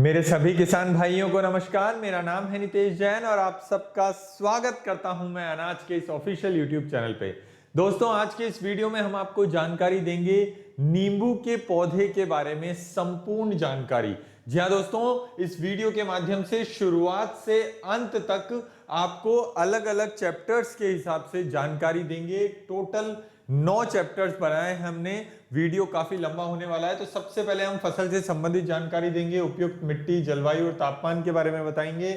मेरे सभी किसान भाइयों को नमस्कार। मेरा नाम है नितेश जैन और आप सबका स्वागत करता हूं मैं अनाज के इस ऑफिशियल यूट्यूब चैनल पे। दोस्तों, आज के इस वीडियो में हम आपको जानकारी देंगे नींबू के पौधे के बारे में, संपूर्ण जानकारी। जी हाँ दोस्तों, इस वीडियो के माध्यम से शुरुआत से अंत तक आपको अलग अलग चैप्टर्स के हिसाब से जानकारी देंगे। टोटल 9 चैप्टर्स बनाए हमने। वीडियो काफी लंबा होने वाला है, तो सबसे पहले हम फसल से संबंधित जानकारी देंगे, उपयुक्त मिट्टी, जलवायु और तापमान के बारे में बताएंगे,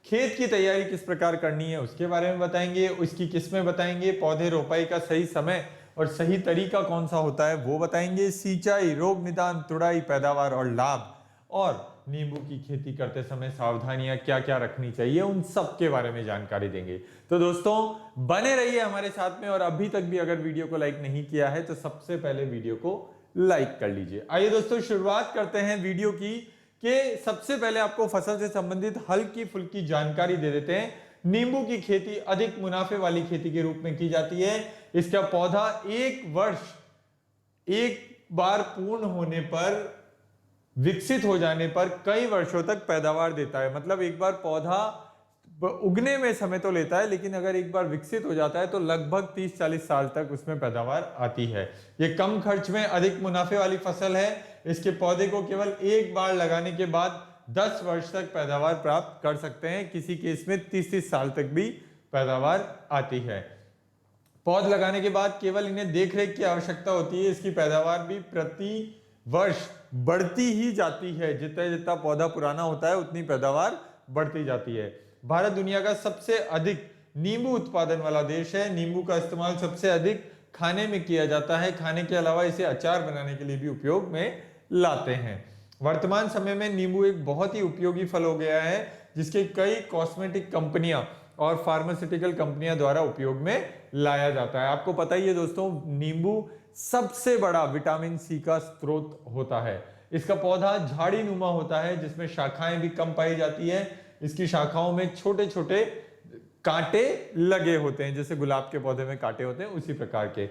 खेत की तैयारी किस प्रकार करनी है उसके बारे में बताएंगे, उसकी किस्में बताएंगे, पौधे रोपाई का सही समय और सही तरीका कौन सा होता है वो बताएंगे, सिंचाई, रोग निदान, तुड़ाई, पैदावार और लाभ, और नींबू की खेती करते समय सावधानियां क्या क्या रखनी चाहिए, उन सब के बारे में जानकारी देंगे। तो दोस्तों बने रहिए हमारे साथ में, और अभी तक भी अगर वीडियो को लाइक नहीं किया है तो सबसे पहले वीडियो को लाइक कर लीजिए। आइए दोस्तों शुरुआत करते हैं वीडियो की। कि सबसे पहले आपको फसल से संबंधित हल्की फुल्की जानकारी दे देते हैं। नींबू की खेती अधिक मुनाफे वाली खेती के रूप में की जाती है। इसका पौधा एक वर्ष एक बार पूर्ण होने पर, विकसित हो जाने पर कई वर्षों तक पैदावार देता है। मतलब एक बार पौधा उगने में समय तो लेता है, लेकिन अगर एक बार विकसित हो जाता है तो लगभग 30-40 साल तक उसमें पैदावार आती है। ये कम खर्च में अधिक मुनाफे वाली फसल है। इसके पौधे को केवल एक बार लगाने के बाद 10 वर्ष तक पैदावार प्राप्त कर सकते हैं। किसी केस में 30-30 साल तक भी पैदावार आती है। पौध लगाने के बाद केवल इन्हें देखरेख की आवश्यकता होती है। इसकी पैदावार भी प्रति वर्ष बढ़ती ही जाती है। जितना जितना पौधा पुराना होता है उतनी पैदावार बढ़ती जाती है। भारत दुनिया का सबसे अधिक नींबू उत्पादन वाला देश है। नींबू का इस्तेमाल सबसे अधिक खाने में किया जाता है। खाने के अलावा इसे अचार बनाने के लिए भी उपयोग में लाते हैं। वर्तमान समय में नींबू एक बहुत ही उपयोगी फल हो गया है, जिसके कई कॉस्मेटिक कंपनियां और फार्मास्यूटिकल कंपनियां द्वारा उपयोग में लाया जाता है। आपको पता ही है दोस्तों, नींबू सबसे बड़ा विटामिन सी का स्रोत होता है। इसका पौधा झाड़ी नुमा होता है, जिसमें शाखाएं भी कम पाई जाती है। इसकी शाखाओं में छोटे छोटे कांटे लगे होते हैं, जैसे गुलाब के पौधे में कांटे होते हैं उसी प्रकार के।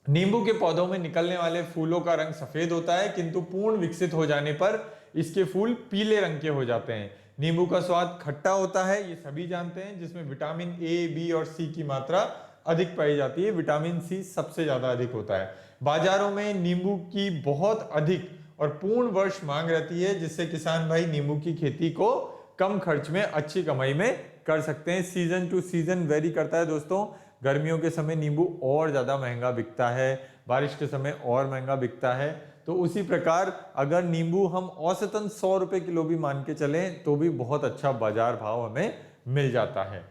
नींबू के पौधों में निकलने वाले फूलों का रंग सफेद होता है, किंतु पूर्ण विकसित हो जाने पर इसके फूल पीले रंग के हो जाते हैं। नींबू का स्वाद खट्टा होता है, ये सभी जानते हैं, जिसमें विटामिन ए, बी और सी की मात्रा अधिक पाई जाती है। विटामिन सी सबसे ज्यादा अधिक होता है। बाजारों में नींबू की बहुत अधिक और पूर्ण वर्ष मांग रहती है, जिससे किसान भाई नींबू की खेती को कम खर्च में अच्छी कमाई में कर सकते हैं। सीजन टू सीजन वेरी करता है दोस्तों। गर्मियों के समय नींबू और ज्यादा महंगा बिकता है, बारिश के समय और महंगा बिकता है। तो उसी प्रकार अगर नींबू हम औसतन 100 रुपए किलो भी मान के चलें तो भी बहुत अच्छा बाजार भाव हमें मिल जाता है।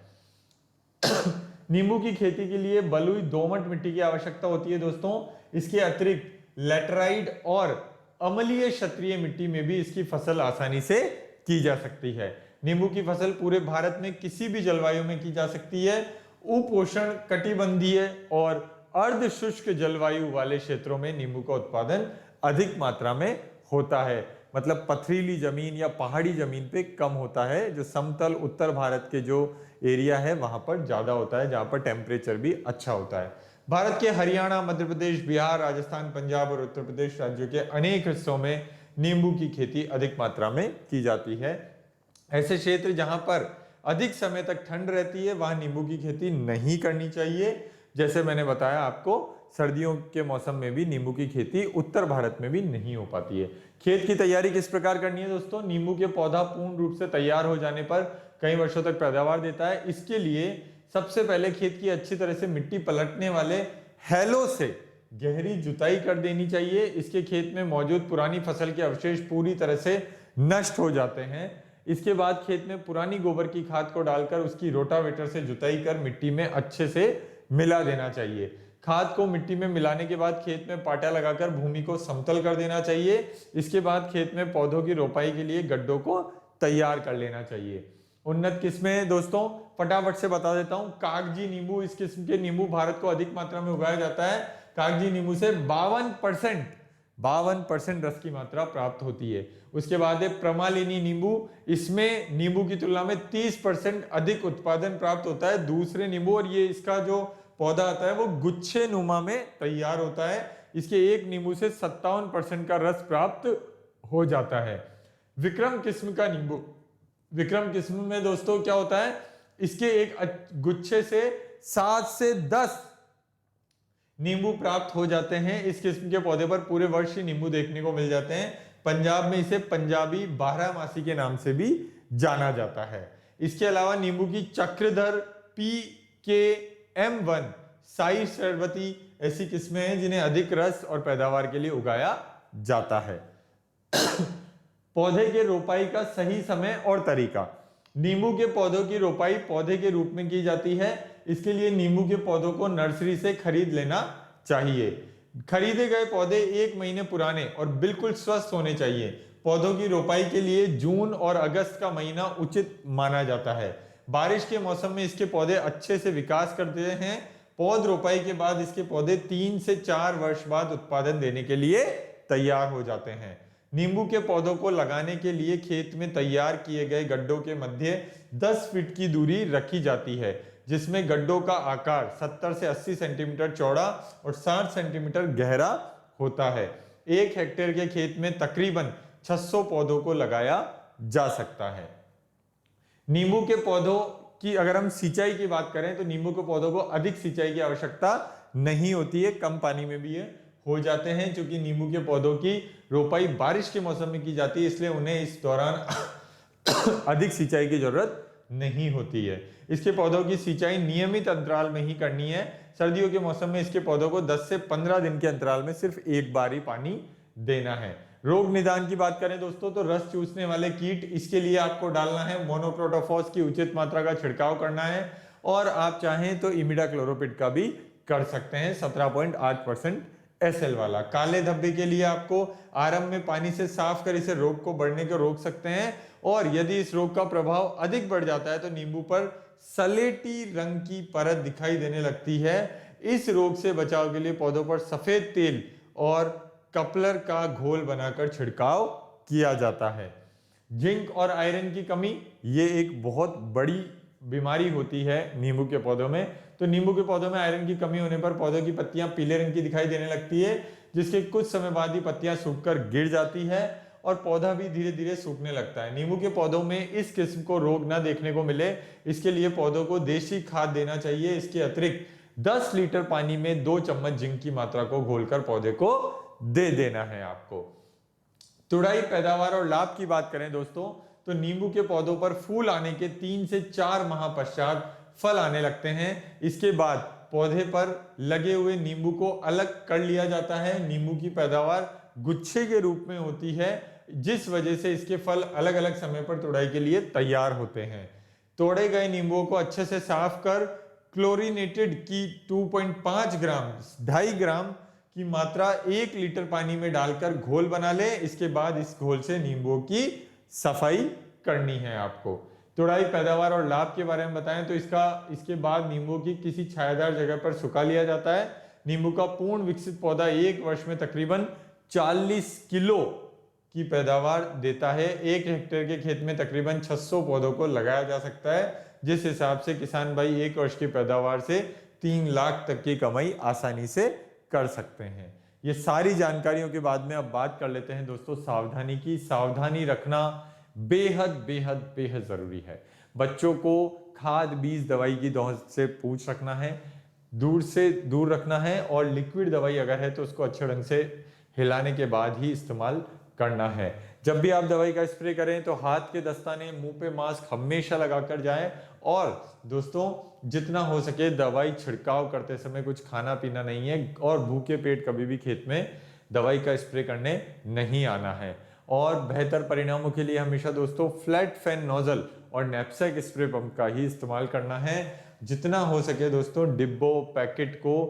नींबू की खेती के लिए बलुई दोमट मिट्टी की आवश्यकता होती है दोस्तों। इसके अतिरिक्त लैटराइट और अम्लीय क्षारीय मिट्टी में भी इसकी फसल आसानी से की जा सकती है। नींबू की फसल पूरे भारत में किसी भी जलवायु में की जा सकती है। उपोष्ण कटिबंधीय और अर्ध शुष्क जलवायु वाले क्षेत्रों में नींबू का उत्पादन अधिक मात्रा में होता है। मतलब पथरीली जमीन या पहाड़ी जमीन पे कम होता है। जो समतल उत्तर भारत के जो एरिया है वहां पर ज्यादा होता है, जहां पर टेम्परेचर भी अच्छा होता है। भारत के हरियाणा, मध्य प्रदेश, बिहार, राजस्थान, पंजाब और उत्तर प्रदेश राज्यों के अनेक हिस्सों में नींबू की खेती अधिक मात्रा में की जाती है। ऐसे क्षेत्र जहां पर अधिक समय तक ठंड रहती है वहां नींबू की खेती नहीं करनी चाहिए। जैसे मैंने बताया आपको, सर्दियों के मौसम में भी नींबू की खेती उत्तर भारत में भी नहीं हो पाती है। खेत की तैयारी किस प्रकार करनी है दोस्तों? नींबू के पौधा पूर्ण रूप से तैयार हो जाने पर कई वर्षों तक पैदावार देता है। इसके लिए सबसे पहले खेत की अच्छी तरह से मिट्टी पलटने वाले हैलो से गहरी जुताई कर देनी चाहिए। इसके खेत में मौजूद पुरानी फसल के अवशेष पूरी तरह से नष्ट हो जाते हैं। इसके बाद खेत में पुरानी गोबर की खाद को डालकर उसकी रोटावेटर से जुताई कर मिट्टी में अच्छे से मिला देना चाहिए। खाद को मिट्टी में मिलाने के बाद खेत में पाटा लगाकर भूमि को समतल कर देना चाहिए। इसके बाद खेत में पौधों की रोपाई के लिए गड्ढों को तैयार कर लेना चाहिए। उन्नत किस्में दोस्तों फटाफट से बता देता हूं। कागजी नींबू, इस किस्म के नींबू भारत को अधिक मात्रा में उगाया जाता है। कागजी नींबू से 52% रस की मात्रा प्राप्त होती है। उसके बाद है प्रमालिनी नींबू। इसमें नींबू की तुलना में 30% अधिक उत्पादन प्राप्त होता है। दूसरे नींबू, और ये इसका जो पौधा आता है वो गुच्छे नुमा में तैयार होता है। इसके एक नींबू से 57% का रस प्राप्त हो जाता है। विक्रम किस्म का नींबू। विक्रम किस्म में दोस्तों क्या होता है, इसके एक गुच्छे से 7 से 10 नींबू प्राप्त हो जाते हैं। इस किस्म के पौधे पर पूरे वर्ष ही नींबू देखने को मिल जाते हैं। पंजाब में इसे पंजाबी बारहमासी के नाम से भी जाना जाता है। इसके अलावा नींबू की चक्रधर, PKM1, साई शरबती ऐसी किस्में हैं जिन्हें अधिक रस और पैदावार के लिए उगाया जाता है। पौधे के रोपाई का सही समय और तरीका। नींबू के पौधों की रोपाई पौधे के रूप में की जाती है। इसके लिए नींबू के पौधों को नर्सरी से खरीद लेना चाहिए। खरीदे गए पौधे 1 महीने पुराने और बिल्कुल स्वस्थ होने चाहिए। पौधों की रोपाई के लिए जून और अगस्त का महीना उचित माना जाता है। बारिश के मौसम में इसके पौधे अच्छे से विकास करते हैं। पौध रोपाई के बाद इसके पौधे 3 से 4 वर्ष बाद उत्पादन देने के लिए तैयार हो जाते हैं। नींबू के पौधों को लगाने के लिए खेत में तैयार किए गए गड्ढों के मध्य 10 फीट की दूरी रखी जाती है, जिसमें गड्ढों का आकार 70 से 80 सेंटीमीटर चौड़ा और 60 सेंटीमीटर गहरा होता है। 1 हेक्टेयर के खेत में तकरीबन 600 पौधों को लगाया जा सकता है। नींबू के पौधों की अगर हम सिंचाई की बात करें तो नींबू के पौधों को अधिक सिंचाई की आवश्यकता नहीं होती है, कम पानी में भी ये हो जाते हैं। क्योंकि नींबू के पौधों की रोपाई बारिश के मौसम में की जाती है, इसलिए उन्हें इस दौरान अधिक सिंचाई की जरूरत नहीं होती है। इसके पौधों की सिंचाई नियमित अंतराल में ही करनी है। सर्दियों के मौसम में इसके पौधों को 10 से 15 दिन के अंतराल में सिर्फ एक बार ही पानी देना है। रोग निदान की बात करें दोस्तों तो रस चूसने वाले कीट, इसके लिए आपको डालना है मोनोक्रोटोफॉस की उचित मात्रा का छिड़काव करना है, और आप चाहें तो इमिडाक्लोरोपिड का भी कर सकते हैं 17.8% SL वाला। काले धब्बे के लिए आपको आरंभ में पानी से साफ कर इसे रोग को बढ़ने को रोक सकते हैं, और यदि इस रोग का प्रभाव अधिक बढ़ जाता है तो नींबू पर सलेटी रंग की परत दिखाई देने लगती है। इस रोग से बचाव के लिए पौधों पर सफेद तेल और कपलर का घोल बनाकर छिड़काव किया जाता है। जिंक और आयरन की कमी ये एक बहुत बड़ी बीमारी होती है नींबू के पौधों में। तो नींबू के पौधों में आयरन की कमी होने पर पौधों की पत्तियां पीले रंग की दिखाई देने लगती है, जिसके कुछ समय बाद ही पत्तियां सूखकर गिर जाती है और पौधा भी धीरे धीरे सूखने लगता है। नींबू के पौधों में इस किस्म को रोग न देखने को मिले, इसके लिए पौधों को देशी खाद देना चाहिए। इसके अतिरिक्त 10 लीटर पानी में 2 चम्मच जिंक की मात्रा को घोलकर पौधे को दे देना है आपको। तुड़ाई, पैदावार और लाभ की बात करें दोस्तों तो नींबू के पौधों पर फूल आने के 3 से 4 माह पश्चात फल आने लगते हैं। इसके बाद पौधे पर लगे हुए नींबू को अलग कर लिया जाता है। नींबू की पैदावार गुच्छे के रूप में होती है, जिस वजह से इसके फल अलग अलग समय पर तुड़ाई के लिए तैयार होते हैं। तोड़े गए नींबुओं को अच्छे से साफ कर क्लोरीनेटेड की 2.5 ग्राम 2.5 ग्राम की मात्रा 1 लीटर पानी में डालकर घोल बना ले। इसके बाद इस घोल से नींबुओं की सफाई करनी है आपको। तुड़ाई, पैदावार और लाभ के बारे में बताएं तो इसके बाद नींबू की किसी छायादार जगह पर सुखा लिया जाता है। नींबू का पूर्ण विकसित पौधा 1 वर्ष में तकरीबन 40 किलो की पैदावार देता है। 1 हेक्टेयर के खेत में तकरीबन 600 पौधों को लगाया जा सकता है, जिस हिसाब से किसान भाई 1 वर्ष की पैदावार से 3 लाख तक की कमाई आसानी से कर सकते हैं। ये सारी जानकारियों के बाद में अब बात कर लेते हैं दोस्तों सावधानी की। सावधानी रखना बेहद बेहद बेहद जरूरी है। बच्चों को खाद, बीज, दवाई की दौड़ से पूछ रखना है, दूर से दूर रखना है, और लिक्विड दवाई अगर है तो उसको अच्छे ढंग से हिलाने के बाद ही इस्तेमाल करना है। जब भी आप दवाई का स्प्रे करें तो हाथ के दस्ताने, मुंह पे मास्क हमेशा लगाकर जाएं, और दोस्तों जितना हो सके दवाई छिड़काव करते समय कुछ खाना पीना नहीं है, और भूखे पेट कभी भी खेत में दवाई का स्प्रे करने नहीं आना है। और बेहतर परिणामों के लिए हमेशा दोस्तों फ्लैट फैन नोजल और नैपसैक स्प्रे पंप का ही इस्तेमाल करना है। जितना हो सके दोस्तों डिब्बों, पैकेट को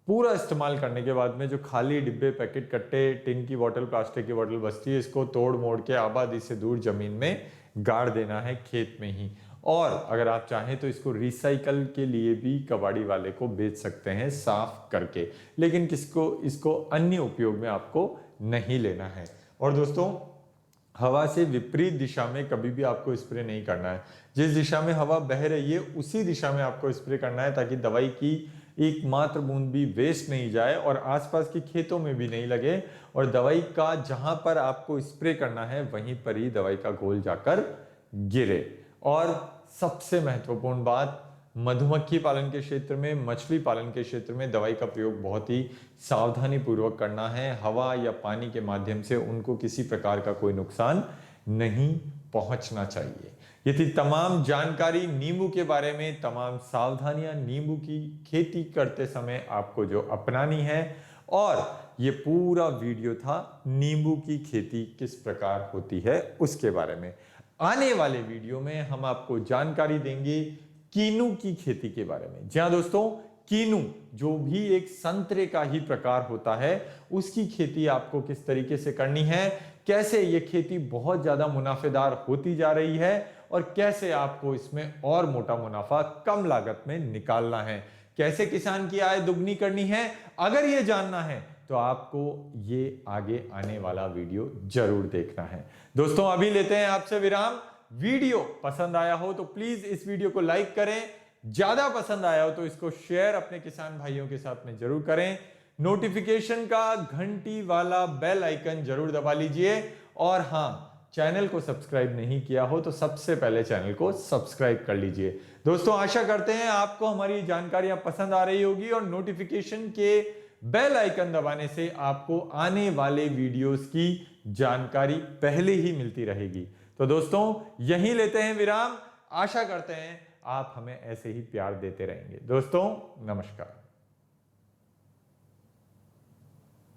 पूरा इस्तेमाल करने के बाद में जो खाली डिब्बे, पैकेट, कट्टे, टिन की बोतल, प्लास्टिक की बोतल बचती है, इसको तोड़ मोड़ के आबादी से दूर जमीन में गाड़ देना है खेत में ही। और अगर आप चाहें तो इसको रिसाइकल के लिए भी कबाड़ी वाले को बेच सकते हैं साफ करके, लेकिन इसको अन्य उपयोग में आपको नहीं लेना है। और दोस्तों हवा से विपरीत दिशा में कभी भी आपको स्प्रे नहीं करना है। जिस दिशा में हवा बह रही है उसी दिशा में आपको स्प्रे करना है, ताकि दवाई की एकमात्र बूंद भी वेस्ट नहीं जाए और आसपास के खेतों में भी नहीं लगे, और दवाई का जहां पर आपको स्प्रे करना है वहीं पर ही दवाई का घोल जाकर गिरे। और सबसे महत्वपूर्ण बात, मधुमक्खी पालन के क्षेत्र में, मछली पालन के क्षेत्र में दवाई का प्रयोग बहुत ही सावधानी पूर्वक करना है। हवा या पानी के माध्यम से उनको किसी प्रकार का कोई नुकसान नहीं पहुंचना चाहिए। ये थी तमाम जानकारी नींबू के बारे में, तमाम सावधानियां नींबू की खेती करते समय आपको जो अपनानी है, और ये पूरा वीडियो था नींबू की खेती किस प्रकार होती है उसके बारे में। आने वाले वीडियो में हम आपको जानकारी देंगे कीनू की खेती के बारे में। जी हाँ दोस्तों, कीनू जो भी एक संतरे का ही प्रकार होता है, उसकी खेती आपको किस तरीके से करनी है, कैसे ये खेती बहुत ज्यादा मुनाफेदार होती जा रही है, और कैसे आपको इसमें और मोटा मुनाफा कम लागत में निकालना है, कैसे किसान की आय दुगनी करनी है। अगर ये जानना है तो आपको ये आगे आने वाला वीडियो जरूर देखना है। दोस्तों अभी लेते हैं आपसे विराम। वीडियो पसंद आया हो तो प्लीज इस वीडियो को लाइक करें, ज्यादा पसंद आया हो तो इसको शेयर अपने किसान भाइयों के साथ में जरूर करें। नोटिफिकेशन का घंटी वाला बेल आइकन जरूर दबा लीजिए, और हां, चैनल को सब्सक्राइब नहीं किया हो तो सबसे पहले चैनल को सब्सक्राइब कर लीजिए। दोस्तों आशा करते हैं आपको हमारी जानकारियां पसंद आ रही होगी, और नोटिफिकेशन के बेल आइकन दबाने से आपको आने वाले वीडियोस की जानकारी पहले ही मिलती रहेगी। तो दोस्तों यहीं लेते हैं विराम। आशा करते हैं आप हमें ऐसे ही प्यार देते रहेंगे। दोस्तों नमस्कार।